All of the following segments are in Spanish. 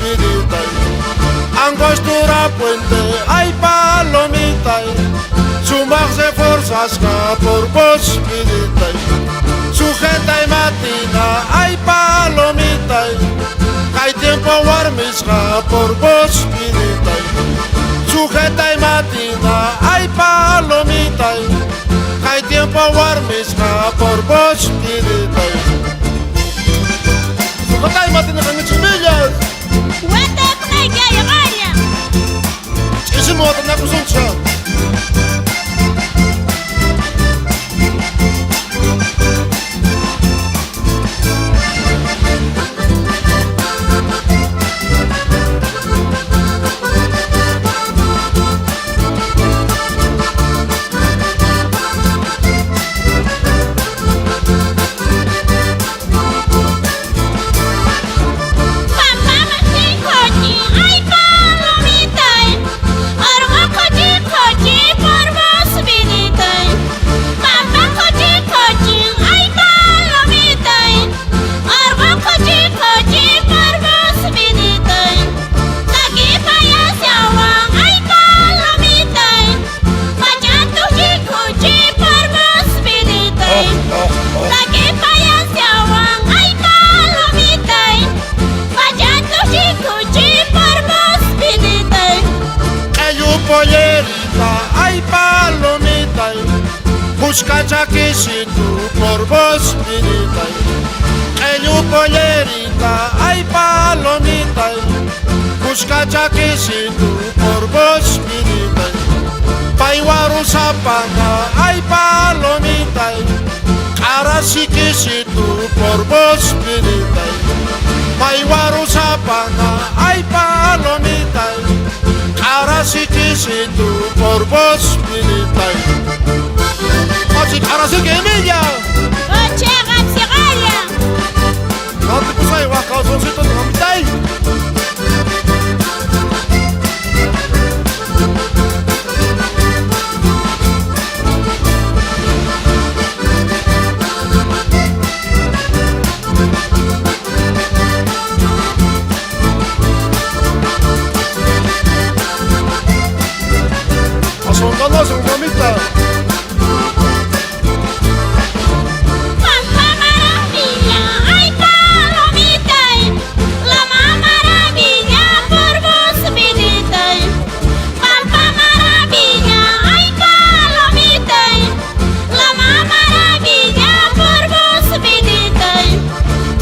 vidita. Angostura puente, ay palomita. Sumarse fuerzas por vos vidita. Sujeta y matina, ay palomita. Hay tiempo warmisca por vos vidita. Sujeta y matina, ay palomita. Hay tiempo warmisca por vos vidita. Sujeta y matina con mis chimillas. Wata kuna gaya gaya. Isi mo na kusuncha. Ay palomita, busca chaquisito por vos vidita. Pollerita, ay palomita, busca chaquisito por vos vidita. Paiwaru zapanga, ay palomita, cara chiquisito por vos vidita. Paiwaru zapanga, ay palomita. Ahora sí que si tú por vos militar. Oye, ahora sí que milla. Oye, gapsi gaya. No te puse ahí, guaca, son cientos de mitad. Son mamita. Mamá maravilla, ay palomita. La mamá maravilla por vos vidita. Mamá maravilla, ay palomita. La mamá maravilla por vos vidita.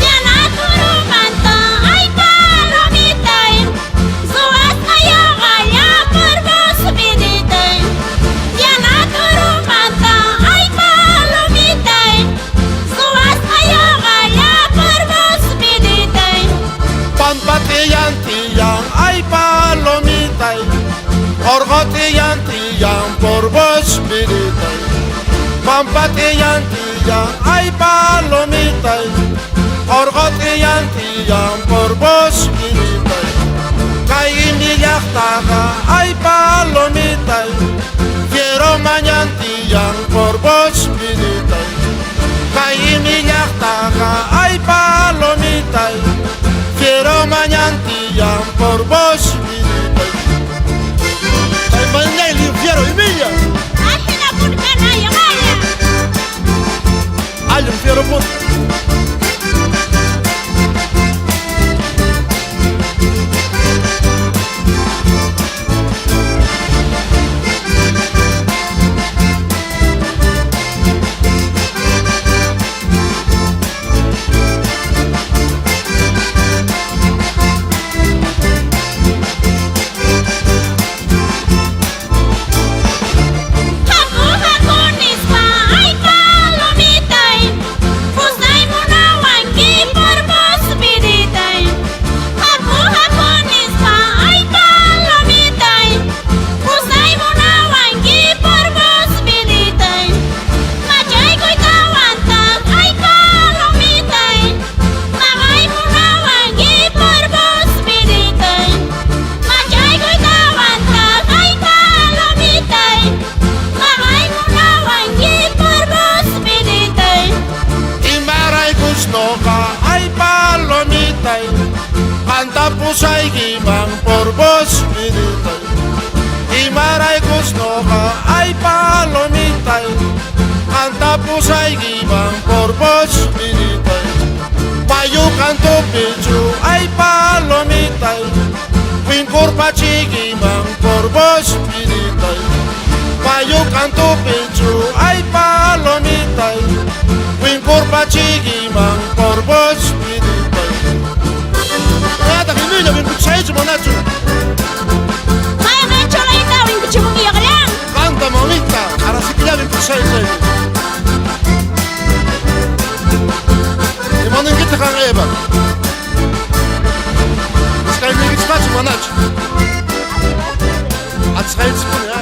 Ya naturo manta, ay palomita. Suas kaya gaya por vos vidita. Ay palomita, orgotillantillan por vos vidita. Pampatillantillan, ay palomita, orgotillantillan por vos vidita. Caimillachtaga, ay palomita, quiero mañantillan por vos vidita. Caimillachtaga, ay palomita, quiero mañantillan por vos vidita. Ay, mañana el infierno y milla. Ay, la pulpena y gaya. Ay, el infierno por. kurpa chigi mang korbos piritai payo canto pecho ay palomitai win kurpa chigi mang korbos piritai nada que milha vem puxei de monacho Maya me chola ita win kuchimungi yakaliang. canta mamita ahora sí que ya vem puxei e mandem que te caneba Skaj mi gits patrz monacho a tschajt spune